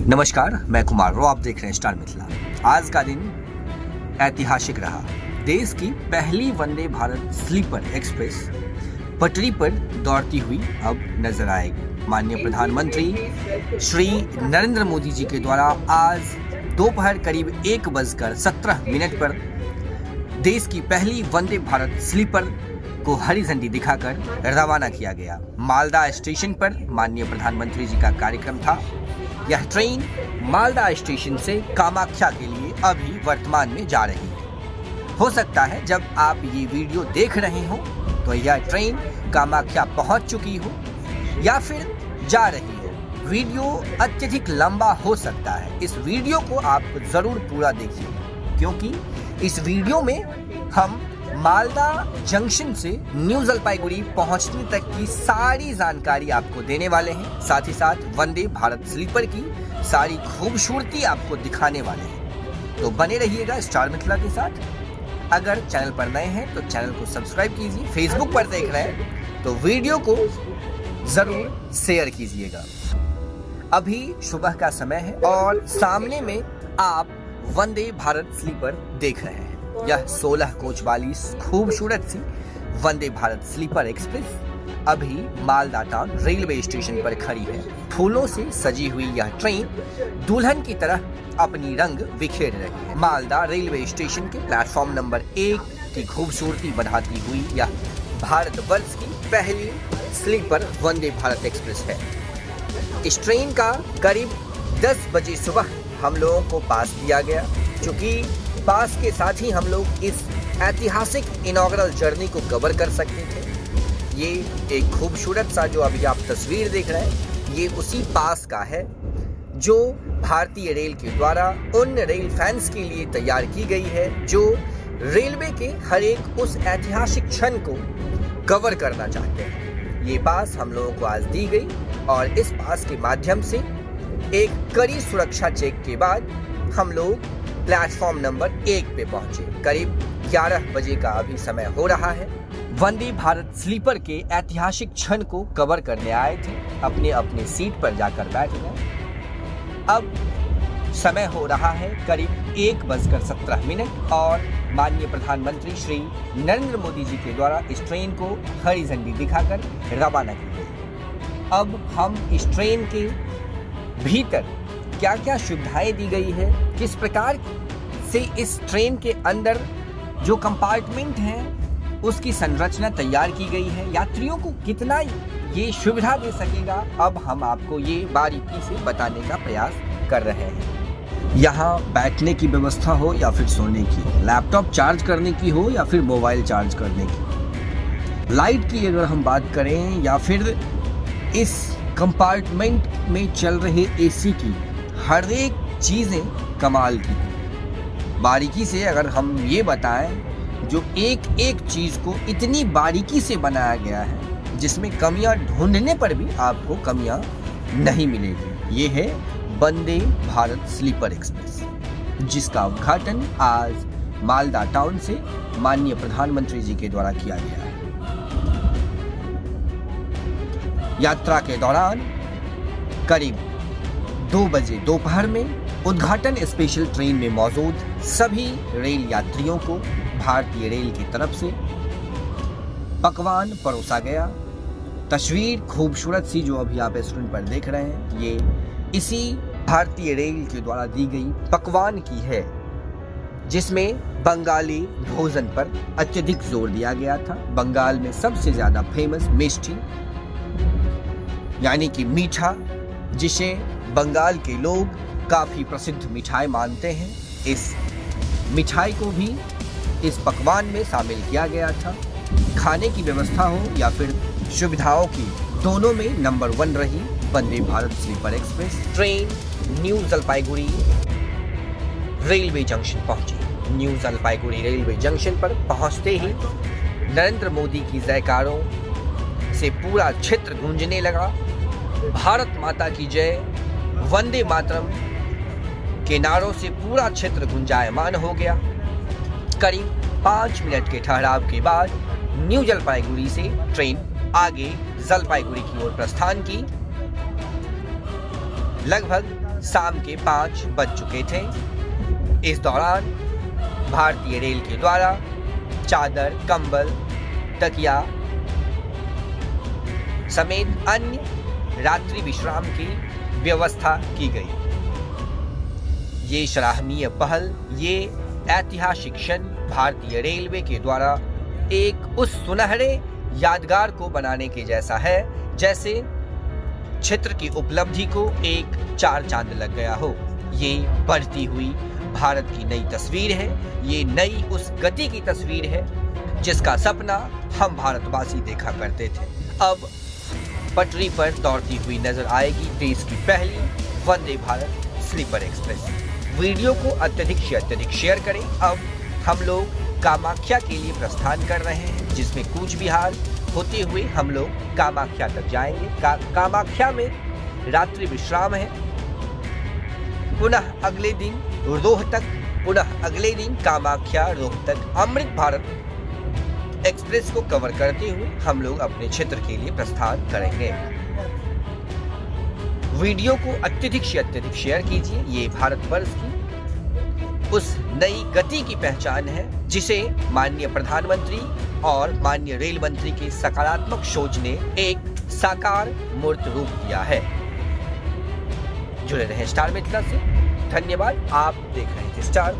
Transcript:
नमस्कार, मैं कुमार राव, आप देख रहे हैं स्टार मिथिला। आज का दिन ऐतिहासिक रहा। देश की पहली वंदे भारत स्लीपर एक्सप्रेस पटरी पर दौड़ती हुई अब नजर आएगी। माननीय प्रधानमंत्री श्री नरेंद्र मोदी जी के द्वारा आज दोपहर करीब 1:17 पर देश की पहली वंदे भारत स्लीपर को हरी झंडी दिखाकर रवाना किया गया। मालदा स्टेशन पर माननीय प्रधानमंत्री जी का कार्यक्रम था। यह ट्रेन मालदा स्टेशन से कामाख्या के लिए अभी वर्तमान में जा रही है। हो सकता है जब आप ये वीडियो देख रहे हो तो यह ट्रेन कामाख्या पहुंच चुकी हो या फिर जा रही हो। वीडियो अत्यधिक लंबा हो सकता है। इस वीडियो को आप जरूर पूरा देखिए, क्योंकि इस वीडियो में हम मालदा जंक्शन से न्यू जलपाईगुड़ी पहुंचने तक की सारी जानकारी आपको देने वाले हैं। साथ ही साथ वंदे भारत स्लीपर की सारी खूबसूरती आपको दिखाने वाले हैं। तो बने रहिएगा स्टार मिथिला के साथ। अगर चैनल पर नए हैं तो चैनल को सब्सक्राइब कीजिए। फेसबुक पर देख रहे हैं तो वीडियो को जरूर शेयर कीजिएगा। अभी सुबह का समय है और सामने में आप वंदे भारत स्लीपर देख रहे हैं। यह 16 कोच वाली खूबसूरत सी वंदे भारत स्लीपर एक्सप्रेस अभी मालदा टाउन रेलवे स्टेशन पर खड़ी है। फूलों से सजी हुई यह ट्रेन दुल्हन की तरह अपनी रंग बिखेर रही है। मालदा रेलवे स्टेशन के प्लेटफॉर्म नंबर 1 की खूबसूरती बढ़ाती हुई यह भारतवर्ष की पहली स्लीपर वंदे भारत एक्सप्रेस है। इस ट्रेन का करीब 10 बजे सुबह हम लोगों को पास दिया गया। चूँकि पास के साथ ही हम लोग इस ऐतिहासिक इनॉग्रल जर्नी को कवर कर सकते थे। ये एक खूबसूरत सा जो अभी आप तस्वीर देख रहे हैं, ये उसी पास का है जो भारतीय रेल के द्वारा उन रेल फैंस के लिए तैयार की गई है जो रेलवे के हर एक उस ऐतिहासिक क्षण को कवर करना चाहते हैं। ये पास हम लोगों को आज दी गई और इस पास के माध्यम से एक कड़ी सुरक्षा चेक के बाद हम लोग प्लेटफॉर्म नंबर 1 पे पहुंचे। करीब 11 बजे का अभी समय हो रहा है। वंदे भारत स्लीपर के ऐतिहासिक क्षण को कवर करने आए थे। अपने अपने सीट पर जाकर बैठ गए। अब समय हो रहा है करीब 1:17 और माननीय प्रधानमंत्री श्री नरेंद्र मोदी जी के द्वारा इस ट्रेन को हरी झंडी दिखाकर रवाना की गई। अब हम इस ट्रेन के भीतर क्या क्या सुविधाएं दी गई है, किस प्रकार से इस ट्रेन के अंदर जो कंपार्टमेंट है उसकी संरचना तैयार की गई है, यात्रियों को कितना ये सुविधा दे सकेगा, अब हम आपको ये बारीकी से बताने का प्रयास कर रहे हैं। यहाँ बैठने की व्यवस्था हो या फिर सोने की, लैपटॉप चार्ज करने की हो या फिर मोबाइल चार्ज करने की, लाइट की अगर हम बात करें या फिर इस कंपार्टमेंट में चल रहे एसी की, हर एक चीज़ें कमाल की। बारीकी से अगर हम ये बताएं, जो एक एक चीज़ को इतनी बारीकी से बनाया गया है जिसमें कमियां ढूंढने पर भी आपको कमियां नहीं मिलेगी। ये है वंदे भारत स्लीपर एक्सप्रेस, जिसका उद्घाटन आज मालदा टाउन से माननीय प्रधानमंत्री जी के द्वारा किया गया है। यात्रा के दौरान करीब 2 बजे दोपहर में उद्घाटन स्पेशल ट्रेन में मौजूद सभी रेल यात्रियों को भारतीय रेल की तरफ से पकवान परोसा गया। तस्वीर खूबसूरत सी जो अभी आप स्क्रीन पर देख रहे हैं, ये इसी भारतीय रेल के द्वारा दी गई पकवान की है, जिसमें बंगाली भोजन पर अत्यधिक जोर दिया गया था। बंगाल में सबसे ज्यादा फेमस मिष्टी यानी कि मीठा, जिसे बंगाल के लोग काफी प्रसिद्ध मिठाई मानते हैं, इस मिठाई को भी इस पकवान में शामिल किया गया था। खाने की व्यवस्था हो या फिर सुविधाओं की, दोनों में नंबर 1 रही Vande Bharat sleeper express. Train new Jalpaiguri railway junction पहुंची। न्यू जलपाईगुड़ी रेलवे जंक्शन पर पहुंचते ही नरेंद्र मोदी की जयकारों से पूरा क्षेत्र गूंजने लगा। भारत माता की जय, वंदे मातरम के नारों से पूरा क्षेत्र गुंजायमान हो गया। करीब 5 मिनट के ठहराव के बाद न्यू जलपाईगुड़ी से ट्रेन आगे जलपाईगुड़ी की ओर प्रस्थान की। लगभग शाम के 5 बज चुके थे। इस दौरान भारतीय रेल के द्वारा चादर, कंबल, तकिया समेत अन्य रात्रि विश्राम की व्यवस्था की गई। ये सराहनीय पहल, ये ऐतिहासिक क्षण भारतीय रेलवे के द्वारा एक उस सुनहरे यादगार को बनाने के जैसा है जैसे क्षेत्र की उपलब्धि को एक 4 चांद लग गया हो। ये बढ़ती हुई भारत की नई तस्वीर है, ये नई उस गति की तस्वीर है जिसका सपना हम भारतवासी देखा करते थे। अब पटरी पर दौड़ती हुई नजर आएगी देश की पहली वंदे भारत स्लीपर एक्सप्रेस। वीडियो को अत्यधिक से अत्यधिक शेयर करें। अब हम लोग कामाख्या के लिए प्रस्थान कर रहे हैं, जिसमें कूच बिहार होते हुए हम लोग कामाख्या तक जाएंगे। कामाख्या में रात्रि विश्राम है, पुनः अगले दिन रोहतक, पुनः अगले दिन कामाख्या, रोहतक अमृत भारत एक्सप्रेस को कवर करते हुए हम लोग अपने क्षेत्र के लिए प्रस्थान करेंगे। वीडियो को अत्यधिक से अत्यधिक शेयर कीजिए। ये भारतवर्ष की उस नई गति की पहचान है जिसे माननीय प्रधानमंत्री और माननीय रेल मंत्री के सकारात्मक सोच ने एक साकार मूर्त रूप दिया है। जुड़े रहें स्टार मिथिला से। धन्यवाद। आप देख रहे हैं स्टार